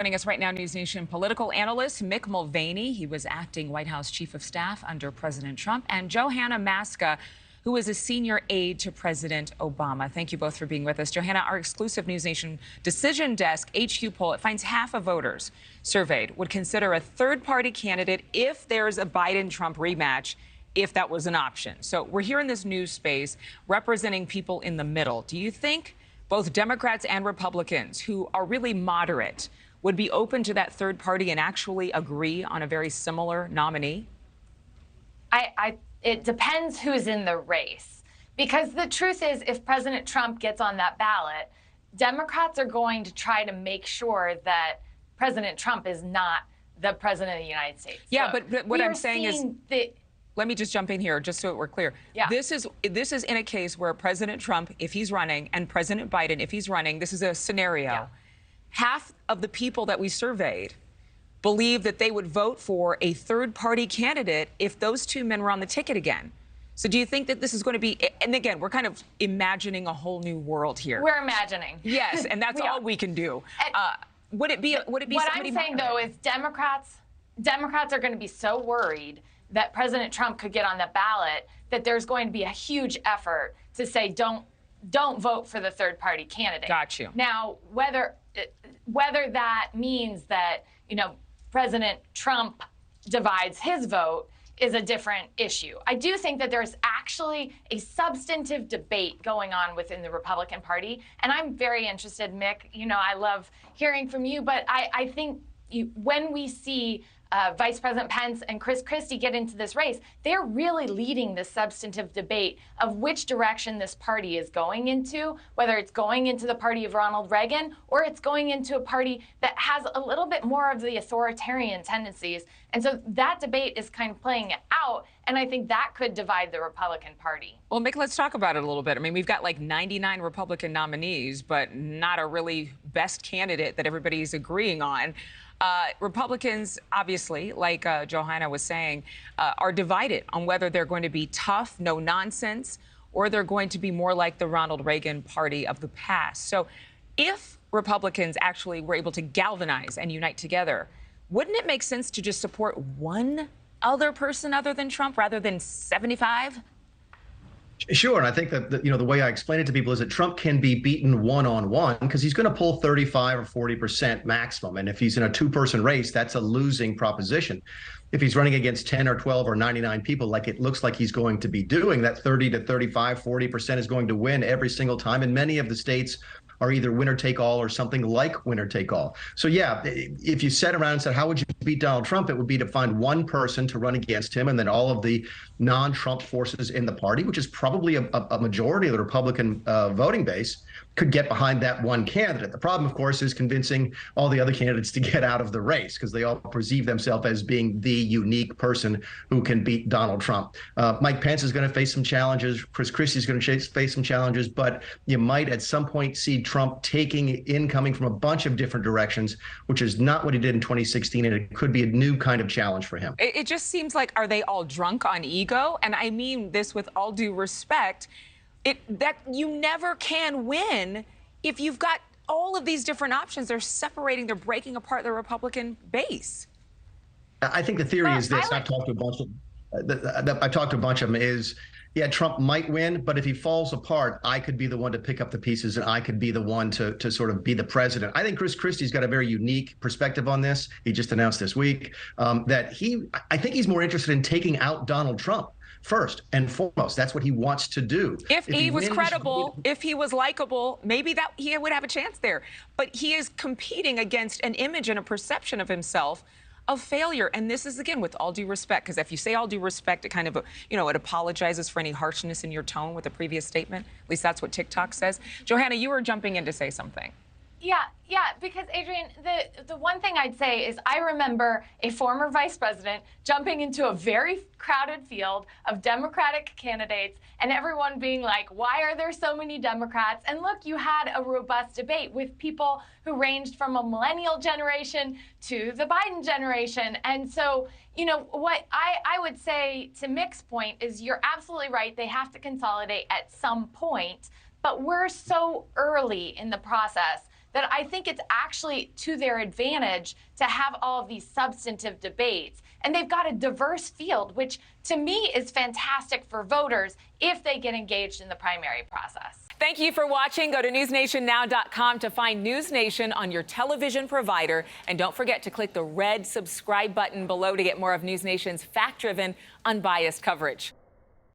Joining us right now, NewsNation political analyst Mick Mulvaney. He was acting White House chief of staff under President Trump, and Johanna Maska, who is a senior aide to President Obama. Thank you both for being with us. Johanna, our exclusive NewsNation Decision Desk HQ poll, it finds half of voters surveyed would consider a third-party candidate if there's a Biden-Trump rematch, if that was an option. So we're here in this news space representing people in the middle. Do you think both Democrats and Republicans who are really moderate would be open to that third party and actually agree on a very similar nominee? It depends who's in the race. Because the truth is, if President Trump gets on that ballot, Democrats are going to try to make sure that President Trump is not the president of the United States. Yeah, so but what I'm saying is, let me just jump in here, just so we're clear. Yeah. This is in a case where President Trump, if he's running, and President Biden, if he's running, this is a scenario. Yeah. Half of the people that we surveyed believe that they would vote for a third-party candidate if those two men were on the ticket again. So do you think that this is going to be, and again, we're kind of imagining a whole new world here. We're imagining. Yes, and that's all we can do. Would it be what I'm saying, though, is Democrats are going to be so worried that President Trump could get on the ballot that there's going to be a huge effort to say don't vote for the third-party candidate. Got you. Now, whether that means that, President Trump divides his vote is a different issue. I do think that there's actually a substantive debate going on within the Republican Party, and I'm very interested, Mick. I love hearing from you, but I think when we see Vice President Pence and Chris Christie get into this race, they're really leading the substantive debate of which direction this party is going into, whether it's going into the party of Ronald Reagan or it's going into a party that has a little bit more of the authoritarian tendencies. And so that debate is kind of playing out, and I think that could divide the Republican Party. Well, Mick, let's talk about it a little bit. I mean, we've got like 99 Republican nominees, but not a really best candidate that everybody's agreeing on. Republicans, obviously, like Johanna was saying, are divided on whether they're going to be tough, no nonsense, or they're going to be more like the Ronald Reagan party of the past. So if Republicans actually were able to galvanize and unite together, wouldn't it make sense to just support one other person other than Trump rather than 75? Sure, and I think that the way I explain it to people is that Trump can be beaten one-on-one because he's going to pull 35 or 40% maximum, and if he's in a two-person race, that's a losing proposition. If he's running against 10 or 12 or 99 people, like it looks like he's going to be doing, that 30 to 35, 40% is going to win every single time, and many of the states are either winner take all or something like winner take all. So yeah, if you sat around and said, how would you beat Donald Trump? It would be to find one person to run against him, and then all of the non-Trump forces in the party, which is probably a majority of the Republican voting base, could get behind that one candidate. The problem, of course, is convincing all the other candidates to get out of the race because they all perceive themselves as being the unique person who can beat Donald Trump. Mike Pence is going to face some challenges. Chris Christie is going to face some challenges, but you might at some point see Trump coming from a bunch of different directions, which is not what he did in 2016, and it could be a new kind of challenge for him. It just seems like, are they all drunk on ego? And I mean this with all due respect. That you never can win if you've got all of these different options. They're separating, they're breaking apart the Republican base. I think the theory is this. I've talked to a bunch of them is, yeah, Trump might win, but if he falls apart, I could be the one to pick up the pieces and I could be the one to sort of be the president. I think Chris Christie's got a very unique perspective on this. He just announced this week that I think he's more interested in taking out Donald Trump first and foremost. That's what he wants to do. If he was credible, if he was likable, maybe that he would have a chance there. But he is competing against an image and a perception of himself of failure. And this is, again, with all due respect, because if you say all due respect, it kind of, it apologizes for any harshness in your tone with the previous statement. At least that's what TikTok says. Johanna, you were jumping in to say something. Yeah, because Adrienne, the one thing I'd say is I remember a former vice president jumping into a very crowded field of Democratic candidates and everyone being like, why are there so many Democrats? And look, you had a robust debate with people who ranged from a millennial generation to the Biden generation. And so, what I would say to Mick's point is you're absolutely right. They have to consolidate at some point, but we're so early in the process that I think it's actually to their advantage to have all of these substantive debates. And they've got a diverse field, which to me is fantastic for voters if they get engaged in the primary process. Thank you for watching. Go to newsnationnow.com to find News Nation on your television provider. And don't forget to click the red subscribe button below to get more of News Nation's fact-driven, unbiased coverage.